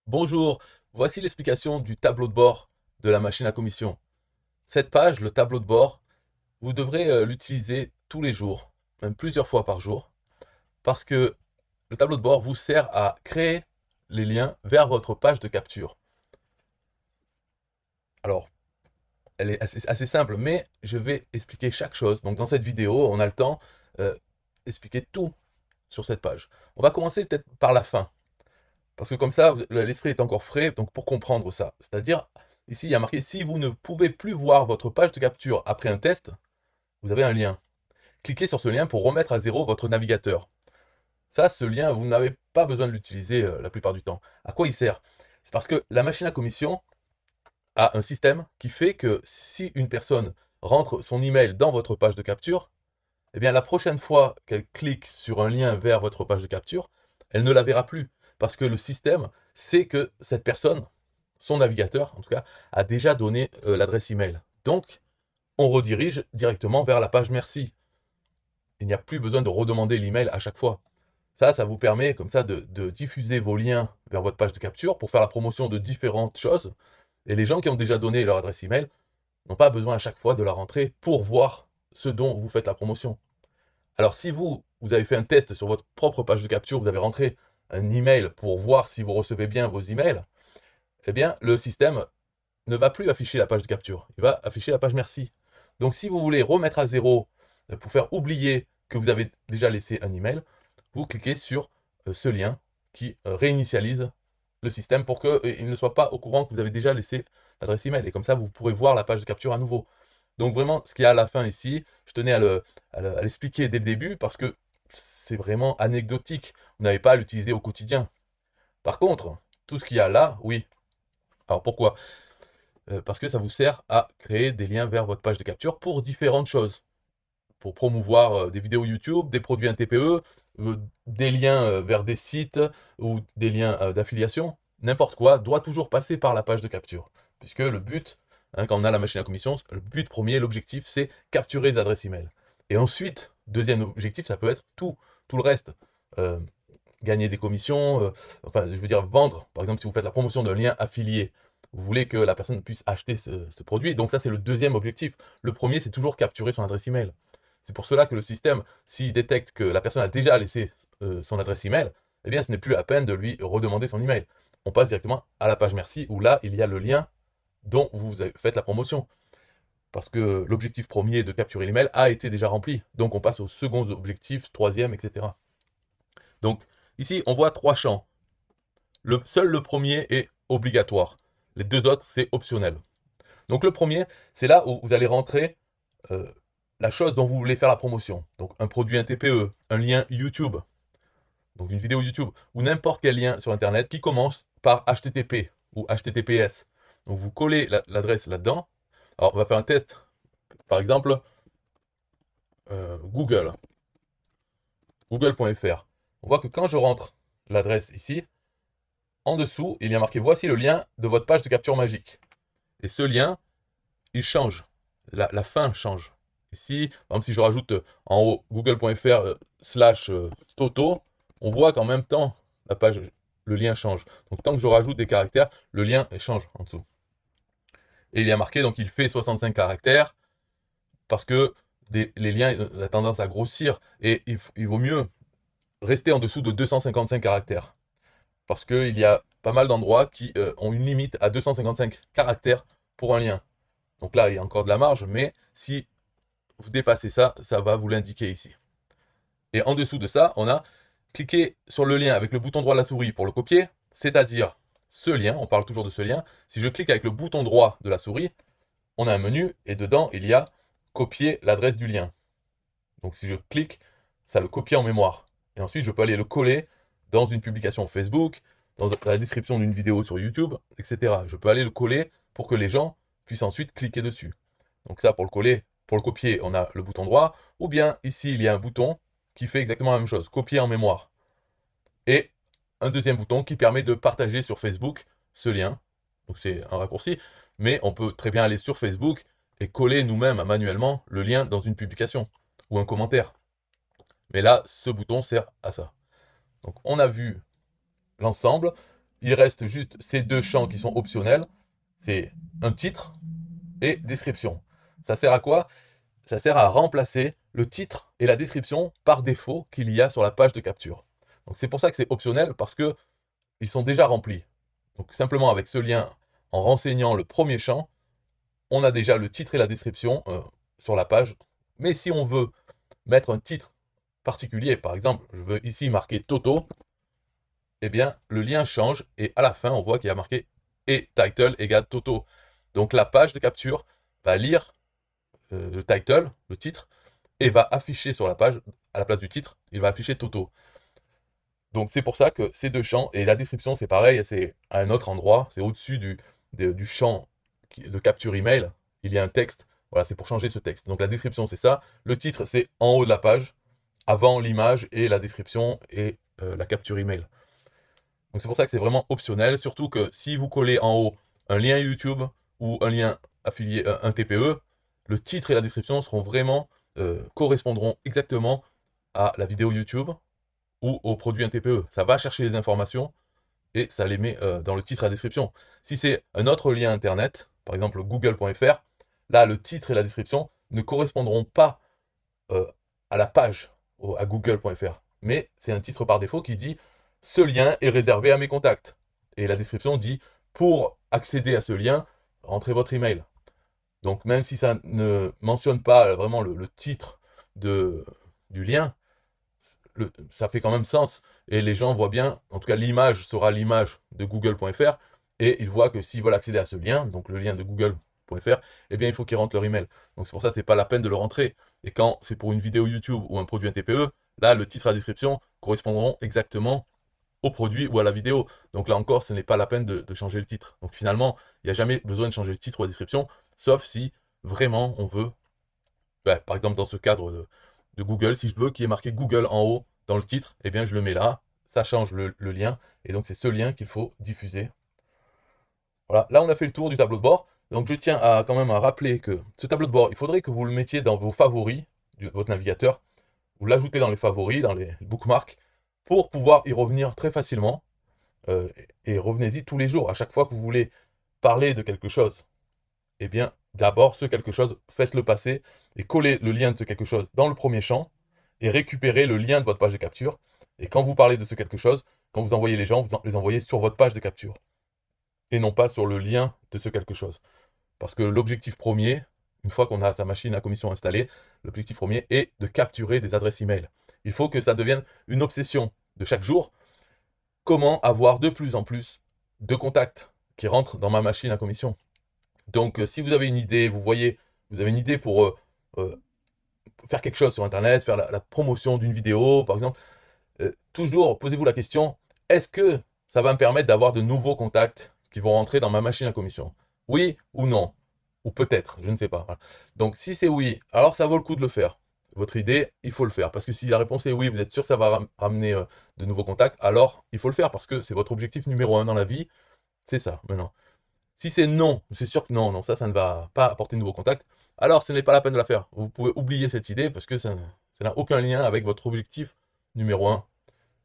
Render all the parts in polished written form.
Bonjour, voici l'explication du tableau de bord de la machine à commission. Cette page, le tableau de bord, vous devrez l'utiliser tous les jours, même plusieurs fois par jour, parce que le tableau de bord vous sert à créer les liens vers votre page de capture. Alors, elle est assez simple, mais je vais expliquer chaque chose. Donc dans cette vidéo, on a le temps d'expliquer tout sur cette page. On va commencer peut-être par la fin. Parce que comme ça, l'esprit est encore frais, donc pour comprendre ça. C'est-à-dire, ici, il y a marqué, si vous ne pouvez plus voir votre page de capture après un test, vous avez un lien. Cliquez sur ce lien pour remettre à zéro votre navigateur. Ça, ce lien, vous n'avez pas besoin de l'utiliser la plupart du temps. À quoi il sert? C'est parce que la machine à commission a un système qui fait que si une personne rentre son email dans votre page de capture, eh bien la prochaine fois qu'elle clique sur un lien vers votre page de capture, elle ne la verra plus. Parce que le système sait que cette personne, son navigateur en tout cas, a déjà donné l'adresse email. Donc, on redirige directement vers la page merci. Il n'y a plus besoin de redemander l'email à chaque fois. Ça vous permet comme ça de diffuser vos liens vers votre page de capture pour faire la promotion de différentes choses. Et les gens qui ont déjà donné leur adresse email n'ont pas besoin à chaque fois de la rentrer pour voir ce dont vous faites la promotion. Alors si vous avez fait un test sur votre propre page de capture, vous avez rentré un email pour voir si vous recevez bien vos emails, eh bien le système ne va plus afficher la page de capture, il va afficher la page merci. Donc si vous voulez remettre à zéro pour faire oublier que vous avez déjà laissé un email, vous cliquez sur ce lien qui réinitialise le système pour qu'il ne soit pas au courant que vous avez déjà laissé l'adresse email. Et comme ça, vous pourrez voir la page de capture à nouveau. Donc vraiment, ce qu'il y a à la fin ici, je tenais à l'expliquer dès le début parce que c'est vraiment anecdotique. Vous n'avez pas à l'utiliser au quotidien. Par contre, tout ce qu'il y a là, oui. Alors pourquoi? Parce que ça vous sert à créer des liens vers votre page de capture pour différentes choses. Pour promouvoir des vidéos YouTube, des produits NTPE, des liens vers des sites ou des liens d'affiliation. N'importe quoi doit toujours passer par la page de capture. Puisque le but, quand on a la machine à commission, le but premier, l'objectif, c'est capturer les adresses email. Et ensuite, deuxième objectif, ça peut être tout le reste. Euh, Gagner des commissions, enfin, je veux dire vendre. Par exemple, si vous faites la promotion d'un lien affilié, vous voulez que la personne puisse acheter ce produit. Donc ça, c'est le deuxième objectif. Le premier, c'est toujours capturer son adresse email. C'est pour cela que le système, s'il détecte que la personne a déjà laissé son adresse email, eh bien, ce n'est plus la peine de lui redemander son email. On passe directement à la page merci, où là, il y a le lien dont vous faites la promotion. Parce que l'objectif premier de capturer l'email a été déjà rempli. Donc, on passe au second objectif, troisième, etc. Donc, ici, on voit trois champs. Seul le premier est obligatoire. Les deux autres, c'est optionnel. Donc, le premier, c'est là où vous allez rentrer la chose dont vous voulez faire la promotion. Donc, un produit, un TPE, un lien YouTube, donc une vidéo YouTube, ou n'importe quel lien sur Internet qui commence par HTTP ou HTTPS. Donc, vous collez l'adresse là-dedans. Alors, on va faire un test. Par exemple, Google. Google.fr. On voit que quand je rentre l'adresse ici, en dessous, il y a marqué « Voici le lien de votre page de capture magique ». Et ce lien, il change. La fin change. Ici, par exemple, si je rajoute en haut google.fr /toto, on voit qu'en même temps, la page, le lien change. Donc, tant que je rajoute des caractères, le lien change en dessous. Et il y a marqué, donc, il fait 65 caractères, parce que les liens ont tendance à grossir, et il vaut mieux rester en dessous de 255 caractères. Parce qu'il y a pas mal d'endroits qui ont une limite à 255 caractères pour un lien. Donc là, il y a encore de la marge, mais si vous dépassez ça, ça va vous l'indiquer ici. Et en dessous de ça, on a cliqué sur le lien avec le bouton droit de la souris pour le copier, c'est-à-dire ce lien, on parle toujours de ce lien. Si je clique avec le bouton droit de la souris, on a un menu et dedans, il y a copier l'adresse du lien. Donc si je clique, ça le copie en mémoire. Et ensuite, je peux aller le coller dans une publication Facebook, dans la description d'une vidéo sur YouTube, etc. Je peux aller le coller pour que les gens puissent ensuite cliquer dessus. Donc ça, pour le coller, pour le copier, on a le bouton droit, ou bien ici, il y a un bouton qui fait exactement la même chose, copier en mémoire. Et un deuxième bouton qui permet de partager sur Facebook ce lien. Donc c'est un raccourci, mais on peut très bien aller sur Facebook et coller nous-mêmes manuellement le lien dans une publication ou un commentaire. Mais là, ce bouton sert à ça. Donc on a vu l'ensemble. il reste juste ces deux champs qui sont optionnels. C'est un titre et description. Ça sert à quoi? Ça sert à remplacer le titre et la description par défaut qu'il y a sur la page de capture. Donc c'est pour ça que c'est optionnel, parce que ils sont déjà remplis. Donc simplement avec ce lien, en renseignant le premier champ, on a déjà le titre et la description sur la page. Mais si on veut mettre un titre particulier, par exemple, je veux ici marquer Toto, eh bien le lien change et à la fin on voit qu'il y a marqué et title égale Toto. Donc la page de capture va lire le title, le titre, et va afficher sur la page, à la place du titre, il va afficher Toto. Donc c'est pour ça que ces deux champs, et la description c'est pareil, c'est à un autre endroit, c'est au-dessus du champ de capture email, il y a un texte, voilà, c'est pour changer ce texte. Donc la description c'est ça, le titre c'est en haut de la page, avant l'image et la description et la capture email. Donc c'est pour ça que c'est vraiment optionnel, surtout que si vous collez en haut un lien YouTube ou un lien affilié, un TPE, le titre et la description seront vraiment, correspondront exactement à la vidéo YouTube ou au produit un TPE. Ça va chercher les informations et ça les met dans le titre et la description. Si c'est un autre lien internet, par exemple google.fr, là le titre et la description ne correspondront pas à la page, à google.fr. Mais c'est un titre par défaut qui dit « Ce lien est réservé à mes contacts ». Et la description dit « Pour accéder à ce lien, rentrez votre email ». Donc même si ça ne mentionne pas vraiment le titre du lien, ça fait quand même sens. Et les gens voient bien, en tout cas l'image sera l'image de google.fr, et ils voient que s'ils veulent accéder à ce lien, donc le lien de google.fr, eh bien il faut qu'ils rentrent leur email. Donc c'est pour ça que c'est pas la peine de le rentrer. Et quand c'est pour une vidéo YouTube ou un produit un TPE, là le titre et la description correspondront exactement au produit ou à la vidéo. Donc là encore, ce n'est pas la peine de changer le titre. Donc finalement, il n'y a jamais besoin de changer le titre ou la description, sauf si vraiment on veut, par exemple dans ce cadre de Google, si je veux qu'il y ait marqué Google en haut dans le titre, eh bien je le mets là, ça change le lien, et donc c'est ce lien qu'il faut diffuser. Voilà, là on a fait le tour du tableau de bord, donc je tiens quand même à rappeler que ce tableau de bord, il faudrait que vous le mettiez dans vos favoris de votre navigateur, vous l'ajoutez dans les favoris, dans les bookmarks, pour pouvoir y revenir très facilement, et revenez-y tous les jours, à chaque fois que vous voulez parler de quelque chose. Eh bien, d'abord, ce quelque chose, faites-le passer et collez le lien de ce quelque chose dans le premier champ et récupérez le lien de votre page de capture. Et quand vous parlez de ce quelque chose, quand vous envoyez les gens, vous les envoyez sur votre page de capture et non pas sur le lien de ce quelque chose. Parce que l'objectif premier, une fois qu'on a sa machine à commission installée, l'objectif premier est de capturer des adresses email. Il faut que ça devienne une obsession de chaque jour. Comment avoir de plus en plus de contacts qui rentrent dans ma machine à commission? Donc, si vous avez une idée, vous avez une idée pour faire quelque chose sur Internet, faire la promotion d'une vidéo, par exemple, toujours posez-vous la question, est-ce que ça va me permettre d'avoir de nouveaux contacts qui vont rentrer dans ma machine à commission? Oui ou non? Ou peut-être, je ne sais pas. Voilà. Donc, si c'est oui, alors ça vaut le coup de le faire. Votre idée, il faut le faire. Parce que si la réponse est oui, vous êtes sûr que ça va ramener de nouveaux contacts, alors il faut le faire parce que c'est votre objectif numéro 1 dans la vie. C'est ça, maintenant. Si c'est non, c'est sûr que non, ça ne va pas apporter de nouveaux contacts, alors ce n'est pas la peine de la faire. Vous pouvez oublier cette idée parce que ça n'a aucun lien avec votre objectif numéro 1.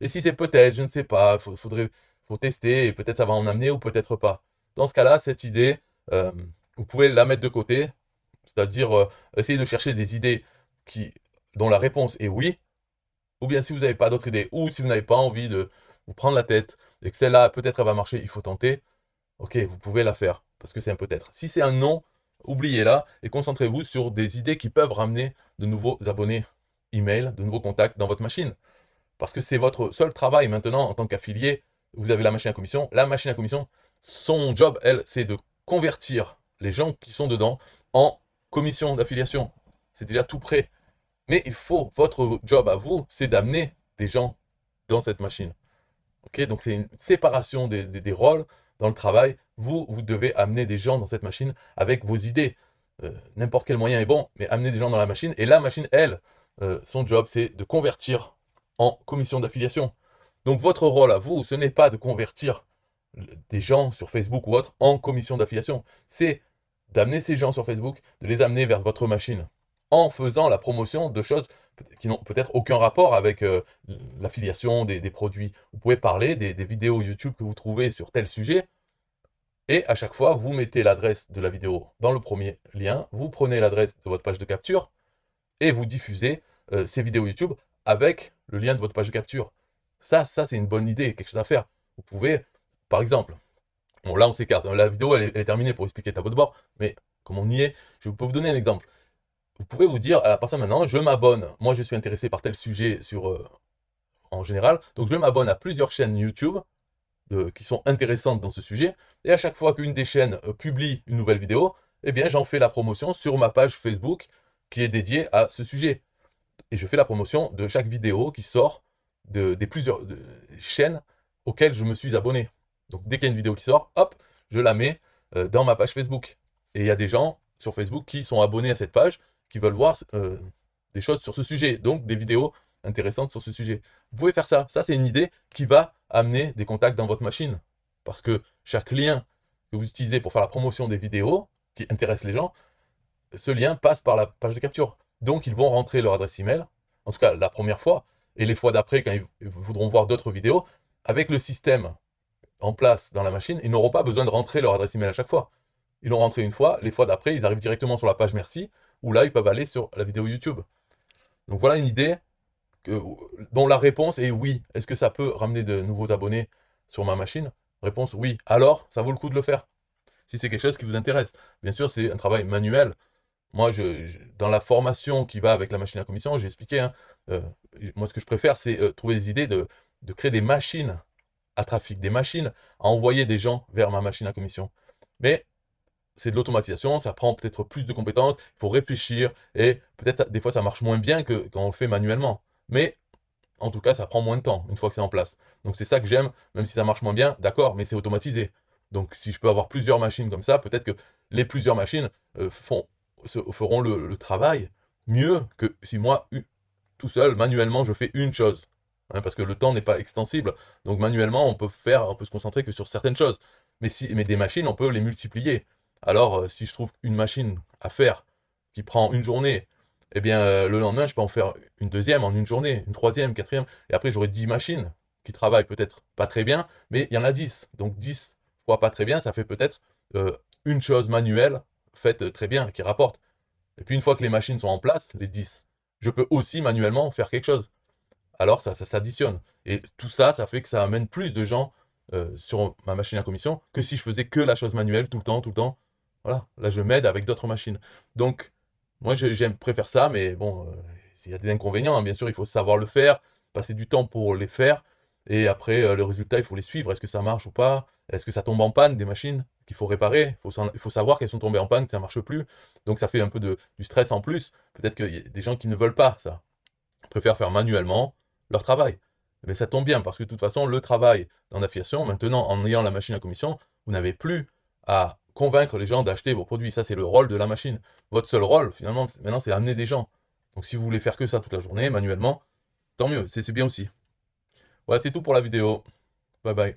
Et si c'est peut-être, je ne sais pas, faut tester et peut-être ça va en amener ou peut-être pas. Dans ce cas-là, cette idée, vous pouvez la mettre de côté, c'est-à-dire essayer de chercher des idées dont la réponse est oui, ou bien si vous n'avez pas d'autres idées, ou si vous n'avez pas envie de vous prendre la tête et que celle-là, peut-être elle va marcher, il faut tenter. Ok, vous pouvez la faire, parce que c'est un peut-être. Si c'est un non, oubliez-la et concentrez-vous sur des idées qui peuvent ramener de nouveaux abonnés email, de nouveaux contacts dans votre machine. Parce que c'est votre seul travail maintenant en tant qu'affilié. Vous avez la machine à commission. La machine à commission, son job, elle, c'est de convertir les gens qui sont dedans en commission d'affiliation. C'est déjà tout prêt. Mais il faut, votre job à vous, c'est d'amener des gens dans cette machine. Ok, donc c'est une séparation des rôles dans le travail. Vous devez amener des gens dans cette machine avec vos idées. N'importe quel moyen est bon, mais amener des gens dans la machine. Et la machine, elle, son job, c'est de convertir en commission d'affiliation. Donc votre rôle à vous, ce n'est pas de convertir des gens sur Facebook ou autre en commission d'affiliation. C'est d'amener ces gens sur Facebook, de les amener vers votre machine. en faisant la promotion de choses qui n'ont peut-être aucun rapport avec l'affiliation des produits. Vous pouvez parler des vidéos YouTube que vous trouvez sur tel sujet, et à chaque fois, vous mettez l'adresse de la vidéo dans le premier lien, vous prenez l'adresse de votre page de capture, et vous diffusez ces vidéos YouTube avec le lien de votre page de capture. Ça c'est une bonne idée, quelque chose à faire. Vous pouvez, par exemple, bon là on s'écarte, la vidéo elle est terminée pour expliquer tableau de bord, mais comme on y est, je peux vous donner un exemple. Vous pouvez vous dire, à partir de maintenant, je m'abonne, moi je suis intéressé par tel sujet en général, donc je m'abonne à plusieurs chaînes YouTube qui sont intéressantes dans ce sujet, et à chaque fois qu'une des chaînes publie une nouvelle vidéo, eh bien j'en fais la promotion sur ma page Facebook qui est dédiée à ce sujet. Et je fais la promotion de chaque vidéo qui sort des plusieurs chaînes auxquelles je me suis abonné. Donc dès qu'il y a une vidéo qui sort, hop, je la mets dans ma page Facebook. Et il y a des gens sur Facebook qui sont abonnés à cette page, qui veulent voir des choses sur ce sujet, donc des vidéos intéressantes sur ce sujet. Vous pouvez faire ça. Ça, c'est une idée qui va amener des contacts dans votre machine. Parce que chaque lien que vous utilisez pour faire la promotion des vidéos qui intéressent les gens, ce lien passe par la page de capture. Donc, ils vont rentrer leur adresse email, en tout cas la première fois, et les fois d'après, quand ils voudront voir d'autres vidéos, avec le système en place dans la machine, ils n'auront pas besoin de rentrer leur adresse email à chaque fois. Ils l'ont rentré une fois, les fois d'après, ils arrivent directement sur la page merci, où là, ils peuvent aller sur la vidéo YouTube. Donc voilà une idée dont la réponse est oui. Est-ce que ça peut ramener de nouveaux abonnés sur ma machine? Réponse oui. Alors, ça vaut le coup de le faire. Si c'est quelque chose qui vous intéresse. Bien sûr, c'est un travail manuel. Moi, dans la formation qui va avec la machine à commission, j'ai expliqué, hein, moi, ce que je préfère, c'est trouver des idées de créer des machines à trafic, des machines à envoyer des gens vers ma machine à commission. Mais c'est de l'automatisation, ça prend peut-être plus de compétences, il faut réfléchir, et peut-être des fois ça marche moins bien que quand on le fait manuellement. Mais en tout cas, ça prend moins de temps une fois que c'est en place. Donc c'est ça que j'aime, même si ça marche moins bien, d'accord, mais c'est automatisé. Donc si je peux avoir plusieurs machines comme ça, peut-être que les plusieurs machines feront le travail mieux que si moi, tout seul, manuellement, je fais une chose. Hein, parce que le temps n'est pas extensible. Donc manuellement, on peut se concentrer que sur certaines choses. Mais des machines, on peut les multiplier. Alors, si je trouve une machine à faire qui prend une journée, eh bien, le lendemain, je peux en faire une deuxième en une journée, une troisième, quatrième, et après, j'aurai 10 machines qui travaillent peut-être pas très bien, mais il y en a 10. Donc 10 fois pas très bien, ça fait peut-être une chose manuelle faite très bien, qui rapporte. Et puis une fois que les machines sont en place, les 10, je peux aussi manuellement faire quelque chose. Alors ça s'additionne. Et tout ça, ça fait que ça amène plus de gens sur ma machine à commission que si je faisais que la chose manuelle tout le temps, tout le temps. Voilà, là je m'aide avec d'autres machines. Donc, moi préfère ça, mais bon, il y a des inconvénients, hein. Bien sûr, il faut savoir le faire, passer du temps pour les faire, et après, le résultat, il faut les suivre. Est-ce que ça marche ou pas? Est-ce que ça tombe en panne, des machines qu'il faut réparer? Il faut savoir qu'elles sont tombées en panne, que ça marche plus. Donc ça fait un peu du stress en plus. Peut-être qu'il y a des gens qui ne veulent pas ça. Ils préfèrent faire manuellement leur travail. Mais ça tombe bien, parce que de toute façon, le travail en affiliation, maintenant, en ayant la machine à commission, vous n'avez plus à convaincre les gens d'acheter vos produits. Ça, c'est le rôle de la machine. Votre seul rôle, finalement, maintenant, c'est amener des gens. Donc si vous voulez faire que ça toute la journée, manuellement, tant mieux, c'est bien aussi. Voilà, c'est tout pour la vidéo. Bye bye.